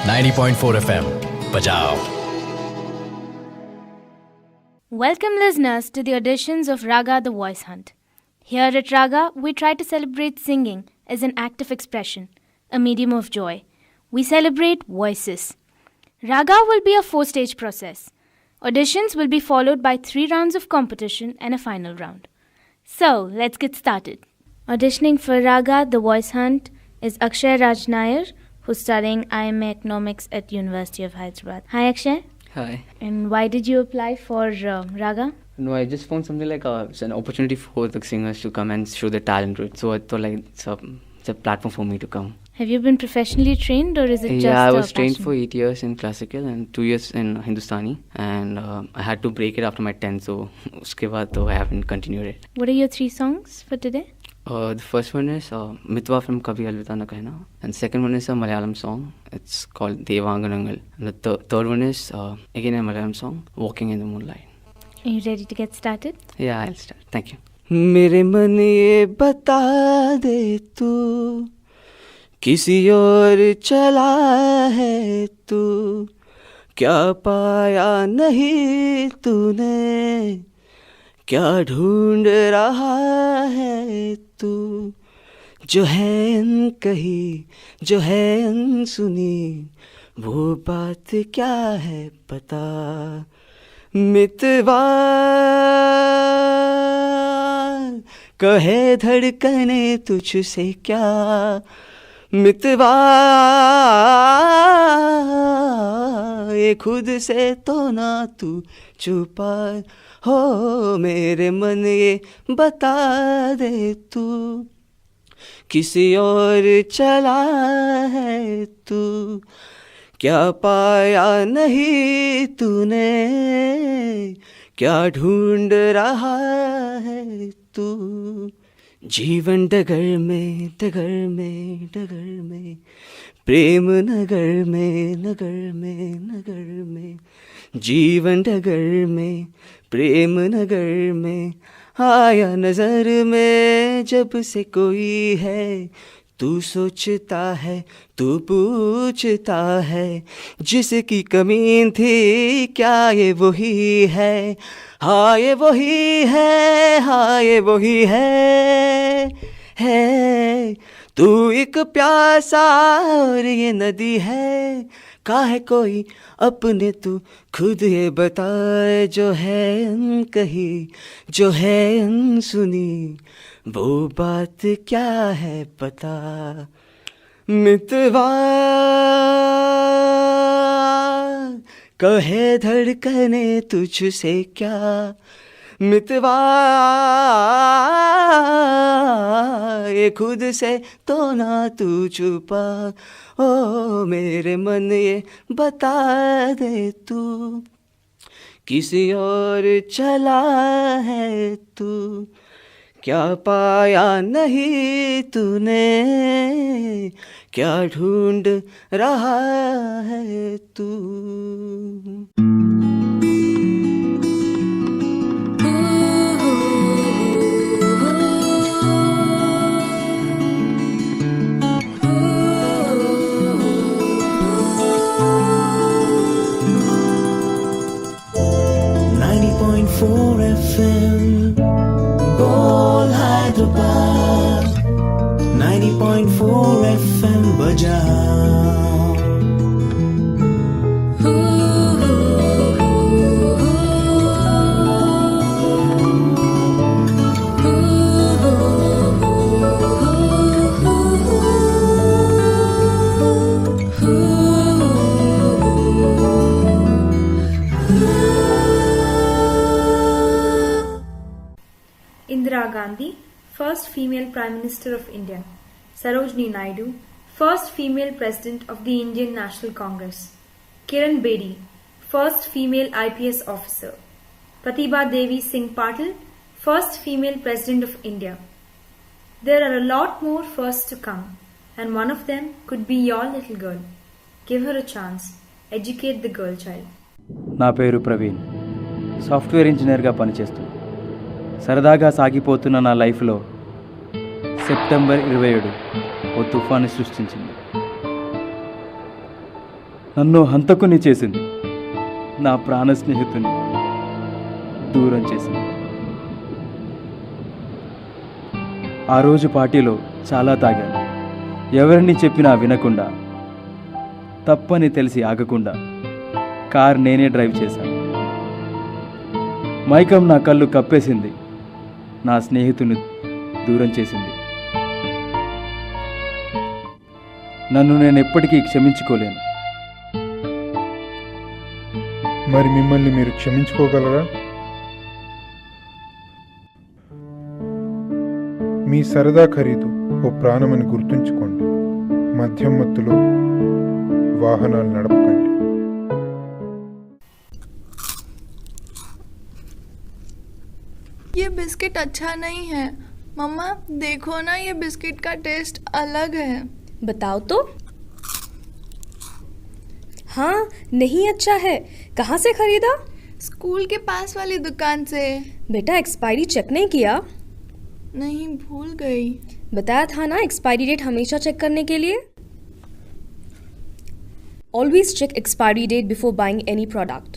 90.4 FM. Bajao. Welcome listeners to the auditions of Raga the Voice Hunt. Here at Raga, we try to celebrate singing as an act of expression, a medium of joy. We celebrate voices. Raga will be a 4-stage process. Auditions will be followed by 3 rounds of competition and a final round. So, let's get started. Auditioning for Raga the Voice Hunt is Akshay Raj Nair, who's studying IMA Economics at University of Hyderabad. Hi Akshay. Hi. And why did you apply for Raga? No, I just found something like it's an opportunity for the singers to come and show their talent, right? So I thought like it's a platform for me to come. Have you been professionally trained or is it just I was a trained passion? for 8 years in classical and 2 years in Hindustani, and I had to break it after my 10th, so uske baad I haven't continued it. What are your 3 songs for today? The first one is Mitwa from Kabhi Alvida Na Kehna, and second one is a Malayalam song. It's called Devanganangal. And the third one is again a Malayalam song, Walking in the Moonlight. Are you ready to get started? Yeah, I'll start. Thank you. मेरे मन ये बता दे तू किसी और चला है तू क्या पाया नहीं तूने क्या ढूंढ रहा है तू जो है अनकही जो है अनसुनी वो बात क्या है पता मितवा कहे धड़कने तुझसे क्या मितवा ये खुद से तो ना तू छुपा हो मेरे मन ये बता दे तू किसी और चला है तू क्या पाया नहीं तूने क्या ढूंढ रहा है तू जीवन डगर में डगर में डगर में प्रेम नगर में नगर में नगर में जीवन डगर में प्रेम नगर में आया नजर में जब से कोई है तू सोचता है तू पूछता है जिसकी कमी थी क्या ये वही है हाँ ये वही है हाँ ये वही है तू एक प्यासा और ये नदी है काहे कोई अपने तू खुद ये बताए जो है अनकही जो है अनसुनी वो बात क्या है पता मितवा कहे धड़कने तुझसे क्या मितवा ये खुद से तो ना तू छुपा ओ मेरे मन ये बता दे तू किसी और चला है तू क्या पाया नहीं तूने क्या ढूंढ रहा है तू 90.4 FM Bol Hyderabad 90.4 FM Bajao Indira Gandhi, first female Prime Minister of India. Sarojini Naidu, first female President of the Indian National Congress. Kiran Bedi, first female IPS officer. Pratibha Devi Singh Patil, first female President of India. There are a lot more firsts to come, and one of them could be your little girl. Give her a chance. Educate the girl child. నా పేరు Praveen, software ఇంజనీర్గా పనిచేస్తూ సరదాగా సాగిపోతున్న నా లైఫ్లో September 27 ఓ తుఫాను సృష్టించింది. నన్ను హంతకుని చేసింది. నా ప్రాణ స్నేహితుని దూరం చేసింది. ఆ రోజు పార్టీలో చాలా తాగాను. ఎవరిని చెప్పినా వినకుండా, తప్పని తెలిసి ఆగకుండా కార్ నేనే డ్రైవ్ చేశాను. మైకం నా కళ్ళు కప్పేసింది. నా స్నేహితుని దూరం చేసింది. నన్ను నేను ఎప్పటికీ క్షమించుకోలేను. మరి మిమ్మల్ని మీరు క్షమించుకోగలరా? మీ సరదా ఖరీదు ఓ ప్రాణమని గుర్తుంచుకోండి. మద్యం మత్తులో వాహనాలు నడపకండి. ये बिस्किट अच्छा नहीं है। मम्मा देखो ना, ये बिस्किट का टेस्ट अलग है। बताओ तो। हाँ, नहीं अच्छा है। कहाँ से खरीदा? स्कूल के पास वाली दुकान से। बेटा एक्सपायरी चेक नहीं किया? नहीं, भूल गई। बताया था ना एक्सपायरी डेट हमेशा चेक करने के लिए। Always check expiry date before buying any product.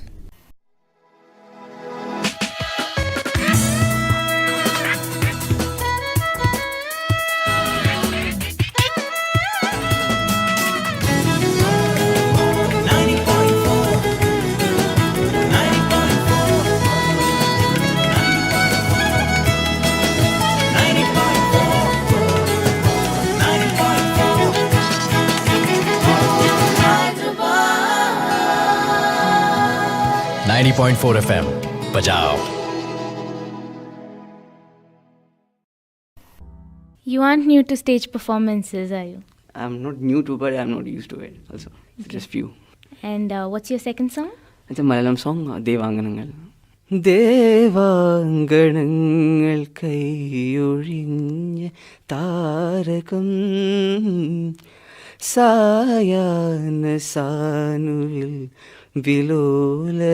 .4 FM बजाओ. You aren't new to stage performances, are you? I'm not new to, but I'm not used to it also. Just few. And what's your second song? It's a Malayalam song, Devanganangal. ദേവാങ്കണങ്ങൾ കൈയൊഴിഞ്ഞ താരകം സായാഹ്ന സാനുവിൽ വിലോലമേഘമായി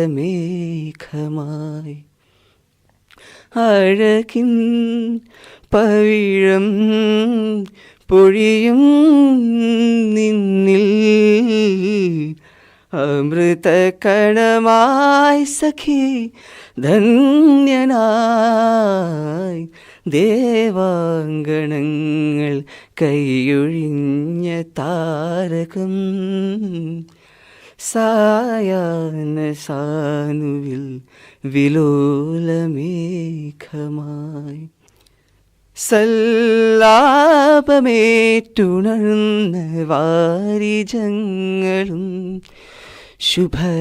അഴകിൻ പവിഴം പൊഴിയും നിന്നിൽ അമൃതകണമായി സഖി ധന്യനായി ദേവാങ്കണങ്ങൾ കൈയൊഴിഞ്ഞ താരകം സായാഹ്ന സാനുവിൽ വിലോലമേഘമായി സല്ലാപമേറ്റുണർന്ന വാരിജങ്ങളും ശുഭരാഗരൂപിയാം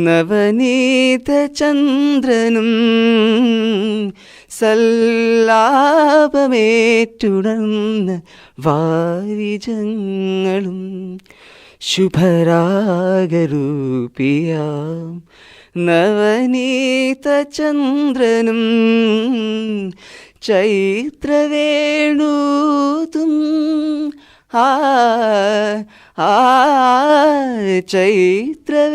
നവനീത ചന്ദ്രനും സല്ലാപമേറ്റുണർന്ന വാരിജങ്ങളും ശുഭരാഗരൂപിയാം നവനീത ചന്ദ്രനും ചൈത്രവേണൂതും ചൈത്രവേണൂതും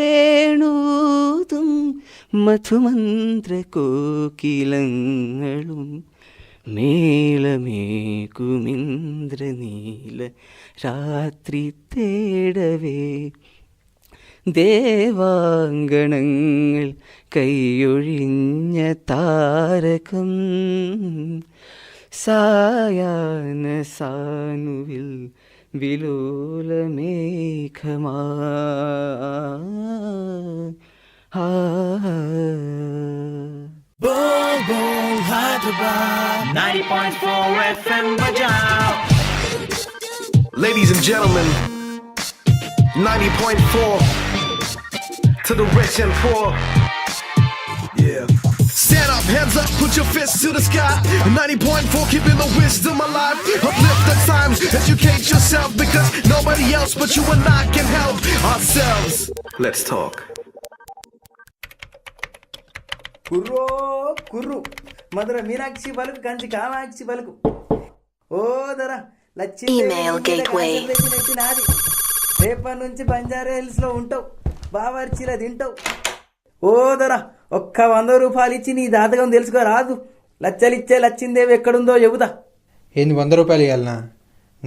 മധുമന്ത്രകോകിലങ്ങളും മേളമേകുമിന്ദ്രനീല രാത്രി തേടവേ ദേവാങ്കണങ്ങൾ കൈയൊഴിഞ്ഞ താരകം സായാഹ്ന സാനുവിൽ Bol Bol Hyderabad 90.4 FM Bajao. Ladies and gentlemen, 90.4 to the rich and poor. Yeah. Stand up, hands up, put your fists to the sky. 90.4, keeping the wisdom alive. Uplift the times, educate yourself, because nobody else but you and I can help ourselves. Let's talk. కుర్రో కుర్రు మధుర మీనాక్షి పలుకు కంచి కామాక్షి పలుకు ఓ ధర నాది రేపటి నుంచి Banjara hills లో ఉంటావు బావర్చిలా తింటావు ఓ ధర ఒక్క 100 రూపాయలు ఇచ్చి నీ జాతకం తెలుసుకో రాదు లచ్చలిచ్చే లచ్చిందేవి ఎక్కడుందో చెబుతా ఏంది 100 రూపాయలు ఇవ్వాలనా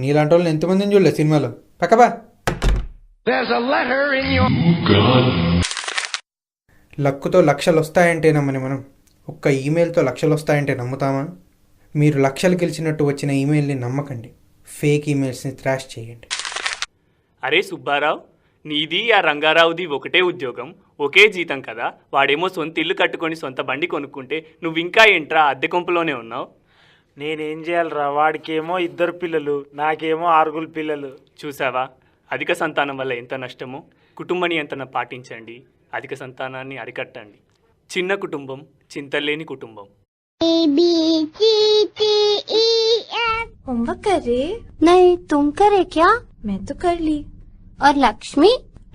నీలాంటి వాళ్ళని ఎంతమందిని చూడలేదు సినిమాలో. పక్కబా. లక్కుతో లక్షలు వస్తాయంటే నమ్మని మనం ఒక్క ఈమెయిల్తో లక్షలు వస్తాయంటే నమ్ముతామా? మీరు లక్షలు గెలిచినట్టు వచ్చిన ఈమెయిల్ని నమ్మకండి. ఫేక్ ఈమెయిల్స్ని థ్రాష్ చేయండి. అరే సుబ్బారావు, నీది ఆ రంగారావుది ఒకటే ఉద్యోగం, ఒకే జీతం కదా. వాడేమో సొంత ఇల్లు కట్టుకొని సొంత బండి కొనుక్కుంటే నువ్వు ఇంకా ఏంట్రా అద్దె కొంపలోనే ఉన్నావు? నేనేం చేయాలరా? వాడికేమో 2 పిల్లలు, నాకేమో 6 పిల్లలు. చూసావా అధిక సంతానం వల్ల ఎంత నష్టమో. కుటుంబ నియంత్రణ పాటించండి, అధిక సంతానాన్ని అరికట్టండి. చిన్న కుటుంబం చింతలేని కుటుంబం. होमवर्क कर रहे? नहीं, तुम करे क्या? मैं तो कर ली। और लक्ष्मी?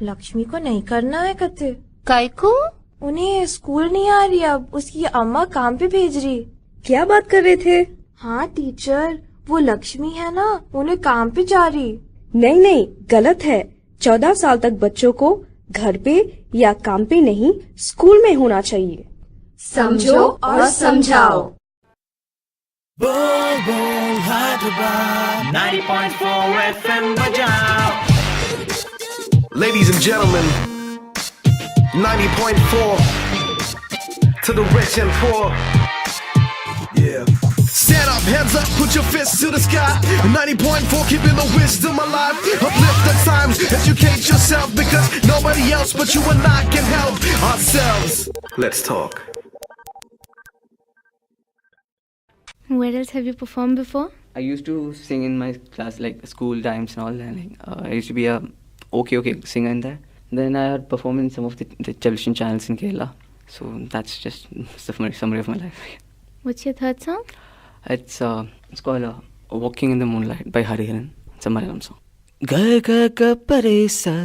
लक्ष्मी को नहीं करना है कहते। काय को? उन्हें स्कूल नहीं आ रही अब, उसकी अम्मा काम पे भेज रही। क्या बात कर रहे थे? हाँ टीचर, वो लक्ष्मी है ना, उन्हें काम पे जा रही। नहीं नहीं, गलत है। 14 साल तक बच्चों को घर पे या काम पे नहीं, स्कूल में होना चाहिए। समझो और समझाओ। बोल बोल हैदराबाद 90.4 FM बजाओ. Ladies and gentlemen, 90.4 to the rich and poor. Yeah. Stand up, hands up, put your fists to the sky. 90.4, keeping the wisdom alive. Uplift the times, educate yourself, because nobody else but you and I can help ourselves. Let's talk. Where else have you performed before? I used to sing in my class, like school times and all. And I used to be a okay singer in there. Then I had performed in some of the television channels in Kerala. So that's just summary of my life. What's your third song? It's called Walking in the Moonlight by Hariharan. It's a Malayalam song. Ga ga ga pare sa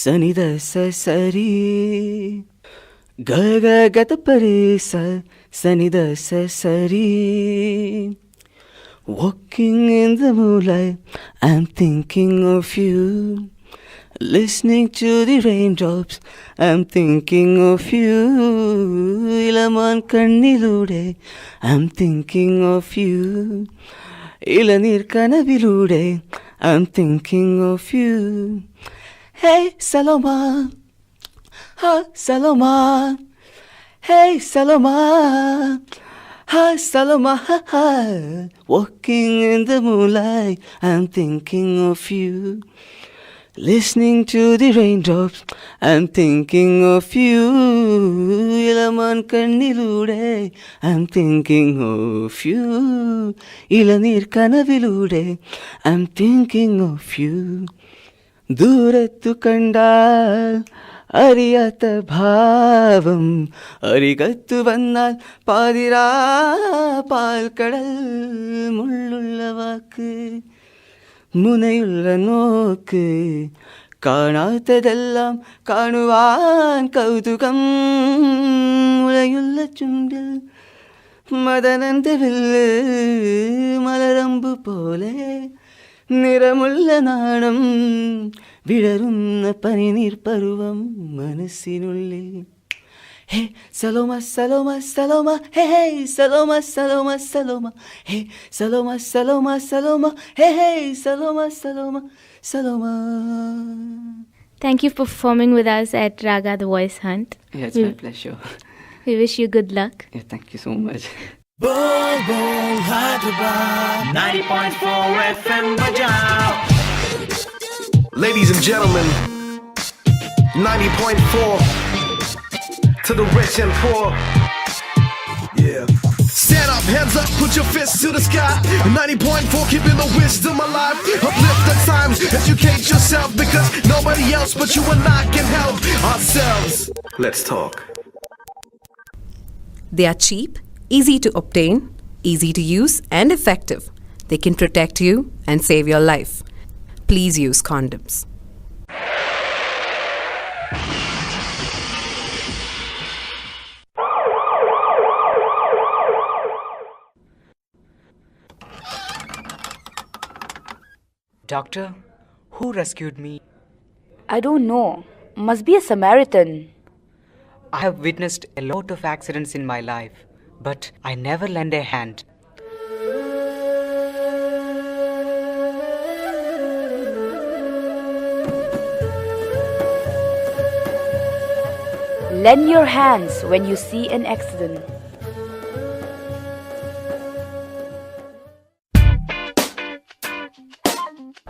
sani da sa sari. Ga ga ga ta pare sa sani da sa sari. Walking in the moonlight, I'm thinking of you. Listening to the raindrops, I'm thinking of you. Ilaman kannilude, I'm thinking of you. Ilanir kanavilude, I'm thinking of you. Hey Saloma, ha Saloma, hey Saloma, ha Saloma, ha ha. Walking in the moonlight, I'm thinking of you. Listening to the raindrops, I'm thinking of you. Ilaman kannilude, I'm thinking of you. Ilanir kanavilude, I'm thinking of you. Durattu kandal ariyata bhavam, arigattu vannal padira palkadal mullulla vaakku முனையுள்ள நோக்கு കാണാത്തതെല്ലാം കാണുവാൻ കൗതുകം മുളയുള്ള ചുണ്ടിൽ മദനന്റെ വില്ല് മലരമ്പു പോലെ നിറമുള്ള നാണം വിടരുന്ന പനിനീർ പരുവം മനസ്സിനുള്ളിൽ. Hey Saloma, Saloma, Saloma, hey hey Saloma, Saloma, Saloma, hey Saloma, Saloma, Saloma, hey hey Saloma, Saloma, Saloma. Thank you for performing with us at Raga the Voice Hunt. Yeah, it's my pleasure. We wish you good luck. Yeah, thank you so much. बोल बोल Hyderabad 90.4 FM बजाओ. Ladies and gentlemen, 90.4 to the rich and poor. Yeah. Stand up, hands up, put your fists to the sky. 90.4, keeping the wisdom alive. Uplift the times, educate yourself, because nobody else but you and I can help ourselves. Let's talk. They are cheap, easy to obtain, easy to use, and effective. They can protect you and save your life. Please use condoms. Doctor, who rescued me? I don't know. Must be a Samaritan. I have witnessed a lot of accidents in my life, but I never lend a hand. Lend your hands when you see an accident.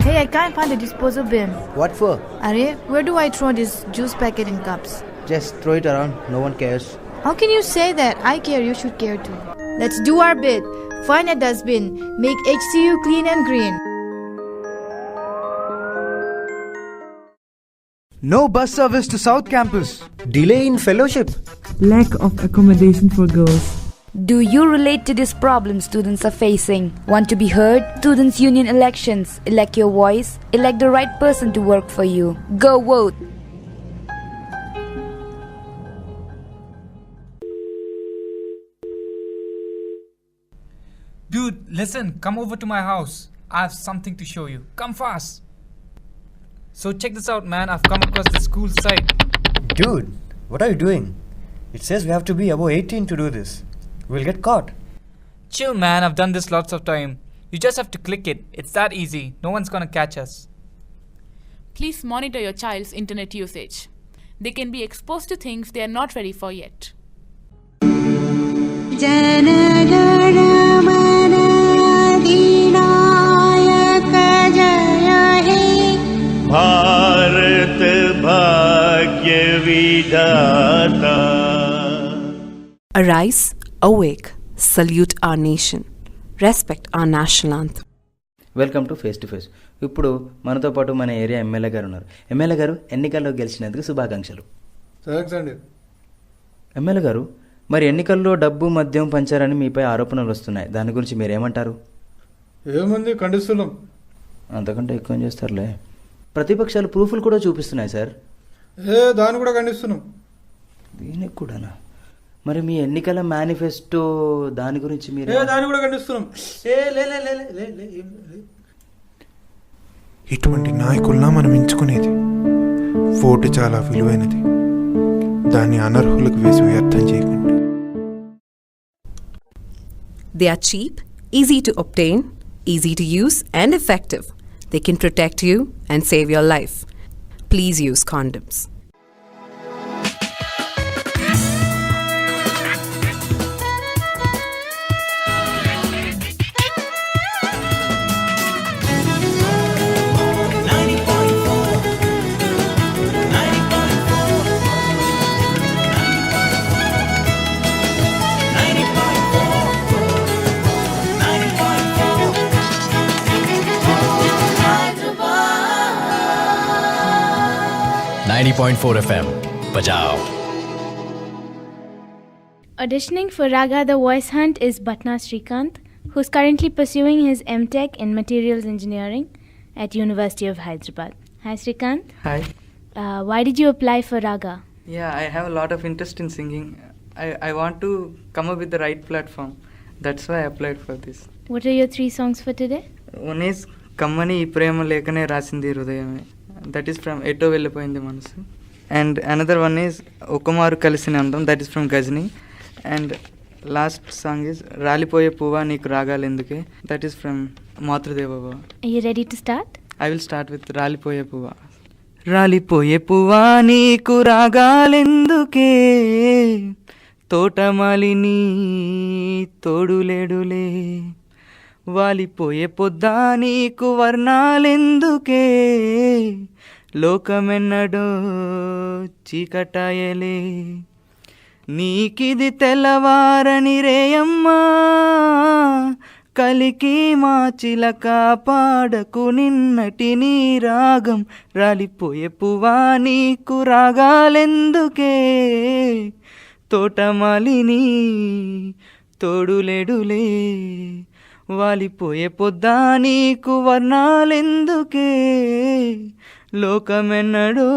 Hey, I can't find the disposal bin. What for? Arey, where do I throw this juice packet and cups? Just throw it around, no one cares. How can you say that? I care, you should care too. Let's do our bit. Find a dustbin. Make HCU clean and green. No bus service to South Campus. Delay in fellowship. Lack of accommodation for girls. Do you relate to this problem students are facing? Want to be heard? Students' union elections. Elect your voice. Elect the right person to work for you. Go vote. Dude, listen, come over to my house. I have something to show you. Come fast. So check this out, man. I've come across the school site. Dude, what are you doing? It says we have to be above 18 to do this. We'll get caught. Chill, man. I've done this lots of time. You just have to click it. It's that easy. No one's gonna catch us. Please monitor your child's internet usage. They can be exposed to things they are not ready for yet. Bharat भाग्य विधाता. Arise, awake, salute our nation, respect our national anthem. Welcome to face to face. ఇప్పుడు మనతో పాటు మన area MLA గారు ఉన్నారు. MLA గారు, ఎన్నికల్లో గెలిచినందుకు శుభాకాంక్షలు. థాంక్స్ అండి. ఎమ్మెల్యే గారు, మరి ఎన్నికల్లో డబ్బు మద్యం పంచారని మీపై ఆరోపణలు వస్తున్నాయి. దాని గురించి మీరేమంటారు? ఏముంది, ఖండిస్తున్నాం. అంతకంటే ఎక్కువ చేస్తారులే. ప్రతిపక్షాలు ప్రూఫ్లు కూడా చూపిస్తున్నాయి సార్. దాన్ని కూడా ఖండిస్తున్నాం. దీనికి కూడానా? మరి మీ ఎన్నికల మేనిఫెస్టో దాని గురించి మీరు? దాన్ని కూడా ఖండిస్తున్నాం. ఇటువంటి నాయకుల్లా మనం ఎంచుకునేది. ఓటు చాలా విలువైనది. దాన్ని అనర్హులకు వేసి వ్యర్థం చేయకండి. They are cheap, easy to obtain, easy to use and effective. They can protect you and save your life. Please use condoms. FM. Bajao. Auditioning for Raga the Voice Hunt is Bhatna Srikanth, who's currently pursuing his M.Tech in Materials Engineering at University of Hyderabad. Hi Srikanth. Hi. Why did you apply for Raga? Yeah, I have a lot of interest in singing. I want to come up with the right platform. That's why I applied for this. What are your 3 songs for today? One is Kammani Prema Lekane Rasindi Hrudayame. That is from Eto Vellipoyindi Manasu. And another one is Okamaru Kalisinandam. That is from Ghazni. And last song is Ralipoye Puva Neeku Ragalenduke. That is from Mathrudeva Baba. Are you ready to start? I will start with Ralipoye Puva. Ralipoye Puva Neeku Ragalenduke తోటమాలిని తోడులేడులే వాలిపోయే పొద్దా నీకు వర్ణాలెందుకే లోకమెన్నడో చీకటాయలే నీకిది తెల్లవారని రేయమ్మా కలికి మా చిలక పాడకు నిన్నటి నీ రాగం రాలిపోయే పువ్వా నీకు రాగాలెందుకే తోటమాలిని తోడులేడులే వాలిపోయే పొద్దా నీకు వర్ణాలెందుకే లోకమెన్నడో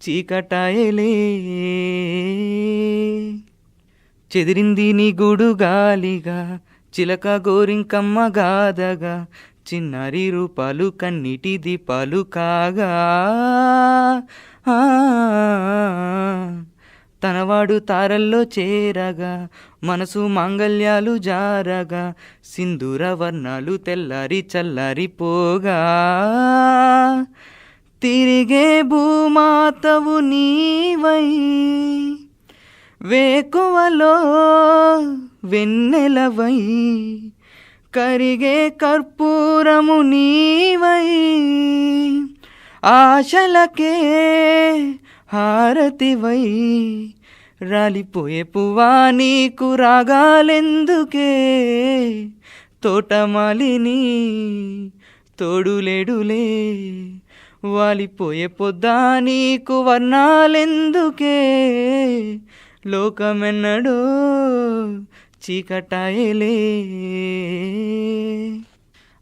చీకటాయలే చెదిరింది నీ గూడు గాలిగా చిలక గోరింకమ్మ గాదగా చిన్నారి రూపాలు కన్నీటి దీపాలు కాగా తనవాడు తారల్లో చేరగా మనసు మాంగల్యాలు జారగా సింధూర వర్ణాలు తెల్లారి చల్లారిపోగా తిరిగే భూమాతవు నీవై వేకువలో వెన్నెలవై కరిగే కర్పూరము నీవై ఆశలకే హారతివై రాలిపోయే పువ్వా నీకు రాగాలెందుకే తోటమాలిని తోడులేడులే వాలిపోయే పొద్దా నీకు వర్ణాలెందుకే లోకమెన్నడో చీకటాయలే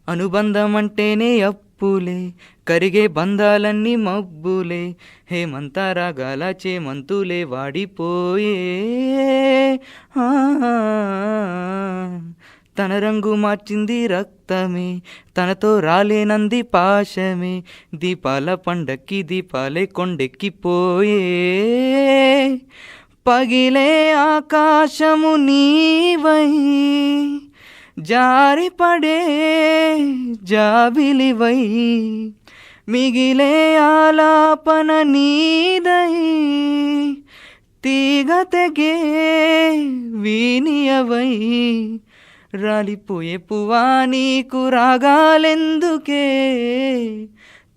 అనుబంధం అంటేనే అప్పులే కరిగే బంధాలన్నీ మబ్బులే హేమంత రాగాల చేమంతులే వాడిపోయే తన రంగు మార్చింది రక్తమే తనతో రాలేనంది పాశమే దీపాల పండక్కి దీపాలే కొండెక్కిపోయే పగిలే ఆకాశము నీవై జారిపడే జాబిలివై మిగిలే ఆలాపన నీదై తీగ తెగే వీనియవై రాలిపోయే పువ్వా నీకు రాగాలెందుకే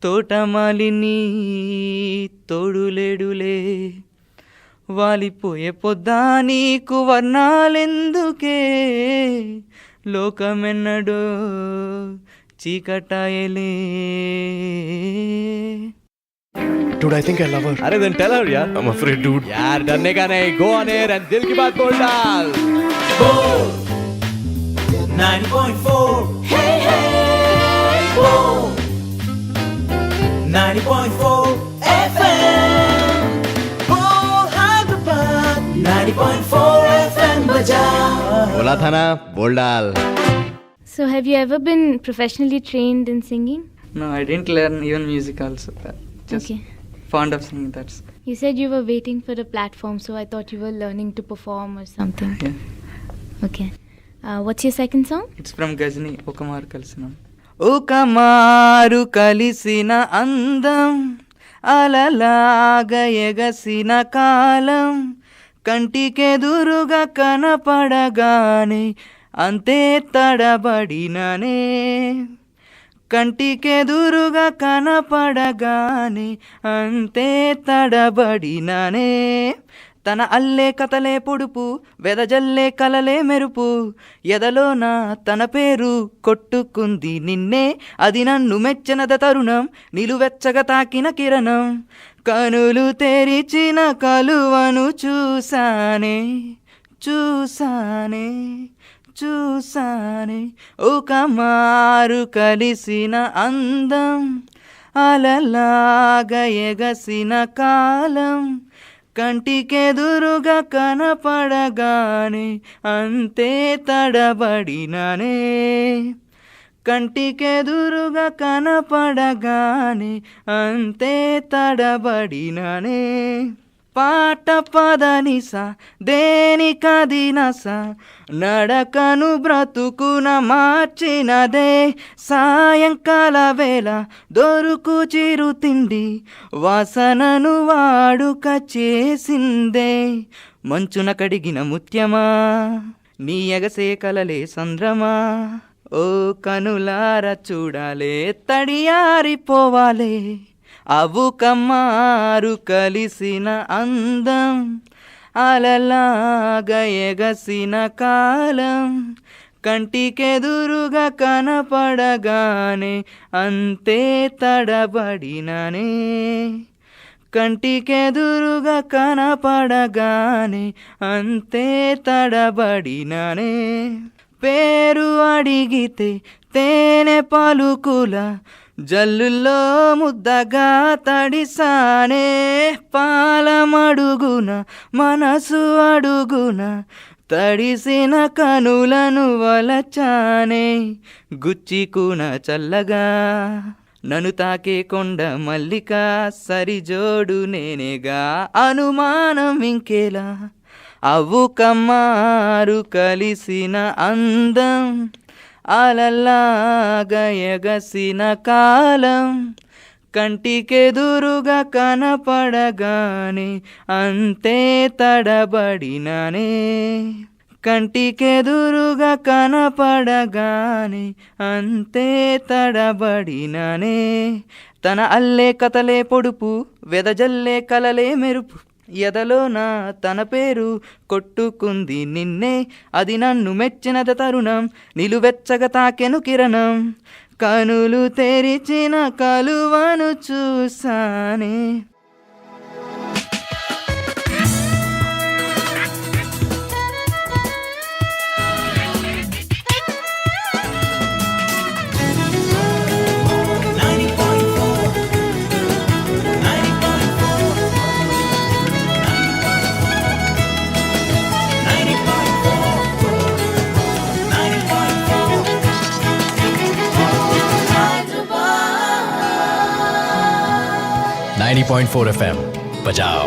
తోటమాలిని తోడులేడులే వాలిపోయే పొద్దా నీకు వర్ణాలెందుకే లోకమెన్నడో చీకటాయలే Dude, I think I love her. अरे then tell her यार. I'm afraid, dude. यार डरने का नहीं. Go on air and दिल की बात बोल डाल. 90.4. Hey hey. Boom. 90.4 FM. Oh Hyderabad. 90.4 FM बजाओ. बोला था ना बोल डाल. So have you ever been professionally trained in singing? No, I didn't learn even music also. Just Okay. fond of singing, that's. You said you were waiting for the platform, so I thought you were learning to perform or something. Yeah. Okay. What's your second song? It's from Gajni, Okamaru Kalisinam. Okamaru Kalisina Andam Alalaga Egasina Kalam కంటికెదురుగా కనపడగానే అంతే తడబడిననే కంటికెదురుగా కనపడగానే అంతే తడబడిననే తన అల్లే కథలే పొడుపు వెదజల్లే కలలే మెరుపు ఎదలోన తన పేరు కొట్టుకుంది నిన్నే అది నన్ను మెచ్చనద తరుణం నిలువెచ్చగా తాకిన కిరణం కనులు తెరిచిన కలువను చూసానే చూసానే చూసానే ఒక మారు కలిసిన అందం అలలాగా ఎగసిన కాలం కంటికెదురుగా కనపడగానే అంతే తడబడిననే కంటికెదురుగా కనపడగానే అంతే తడబడిననే పాట పదనిస దేనికదినస నడకను బ్రతుకున మార్చినదే సాయంకాల వేళ దొరుకు చిరు తిండి వాసనను వాడుక చేసిందే మంచున కడిగిన ముత్యమా నీ ఎగసే కలలే సంద్రమా ఓ కనులార చూడాలే తడియారిపోవాలే అవు కమ్మారు కలిసిన అందం అలలాగా ఎగసిన కాలం కంటికెదురుగా కనపడగానే అంతే తడబడిననే కంటికెదురుగా కనపడగానే అంతే తడబడిననే పేరు అడిగితే తేనె పలుకుల జల్లుల్లో ముద్దగా తడిసానే పాలమడుగున మనసు అడుగున తడిసిన కనులను వలచానే గుచ్చికున చల్లగా నన్ను తాకే కొండ మల్లిక సరిజోడు నేనేగా అనుమానం ఇంకేలా అవు కమ్మారు కలిసిన అందం అలలాగా ఎగసిన కాలం కంటికెదురుగా కనపడగానే అంతే తడబడినానే కంటికెదురుగా కనపడగానే అంతే తడబడినానే తన అల్లే కథలే పొడుపు వెదజల్లే కలలే మెరుపు ఎదలోన తన పేరు కొట్టుకుంది నిన్నే అది నన్ను మెచ్చినద తరుణం నిలువెచ్చగా తాకెను కిరణం కనులు తెరిచిన కలువను చూసానే .4 FM बजाओ।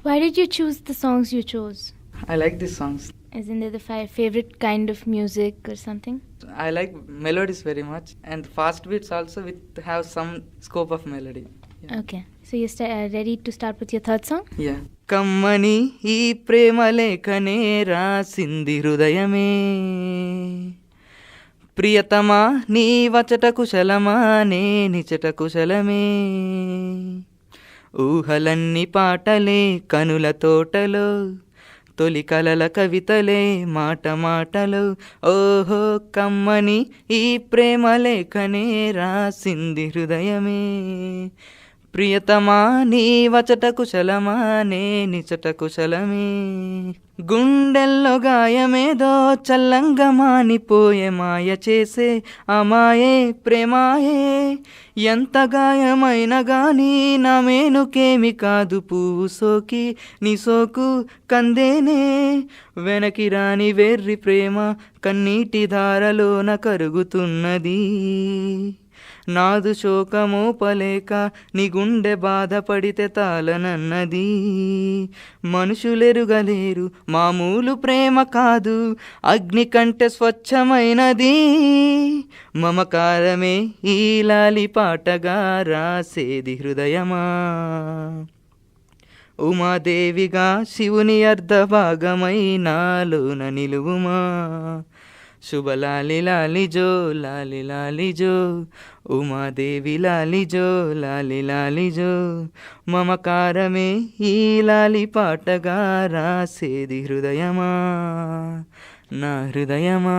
Why did you choose the songs you chose? I like these songs. Isn't it the favorite kind of music or something? I like melodies very much and fast beats also with have some scope of melody. Yeah. Okay, so you're ready to start with your third song? Yeah. కమ్మని ఈ ప్రేమ లేఖనే రాసింది హృదయమే ప్రియతమా నీ వచట కుశలమా నే నిచట కుశలమే ఊహలన్నీ పాటలే కనుల తోటలో తొలి కలల కవితలే మాట మాటలు ఓహో కమ్మని ఈ ప్రేమ లేఖనే రాసింది హృదయమే ప్రియతమా నీ వచట కుశలమా నే నిచట కుశలమే గుండెల్లో గాయమేదో చల్లంగా మానిపోయే మాయ చేసే అమాయే ప్రేమాయే ఎంత గాయమైనా గానీ నా మేనుకేమి కాదు పువ్వు సోకి నీ సోకు కందేనే వెనకి రాని వెర్రి ప్రేమ కన్నీటి ధారలోన కరుగుతున్నది నాదు శోకమోపలేక నీ గుండె బాధపడితే తాళనన్నది మనుషులెరుగలేరు మామూలు ప్రేమ కాదు అగ్ని కంటే స్వచ్ఛమైనది మమకారమే ఈ లాలి పాటగా రాసేది హృదయమా ఉమాదేవిగా శివుని అర్ధభాగమై నాలోన నిలువుమా శుభ లాలి లాలి జో లాలి లాలి జో ఉమాదేవి లాలి జో లాలి లాలి జో మమకారమే ఈ లాలి పాటగా రాసేది హృదయమా నా హృదయమా.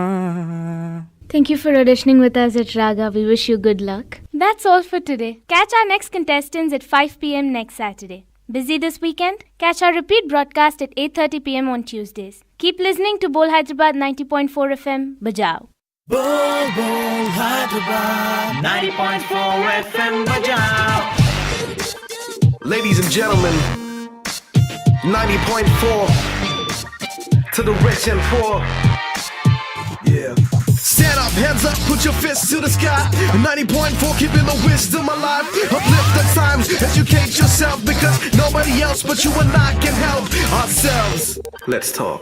Thank you for auditioning with us at Raga. We wish you good luck. That's all for today. Catch our next contestants at 5 p.m. next Saturday. Busy this weekend? Catch our repeat broadcast at 8:30 p.m. on Tuesdays. Keep listening to Bol Hyderabad 90.4 FM. Bajao. Bol Hyderabad 90.4 FM. Bajao. Ladies and gentlemen, 90.4 to the rich and poor. Yeah. Stand up, hands up, put your fists to the sky. 90.4, keeping the wisdom alive. Uplift the times, educate yourself, because nobody else but you and I can help ourselves. Let's talk.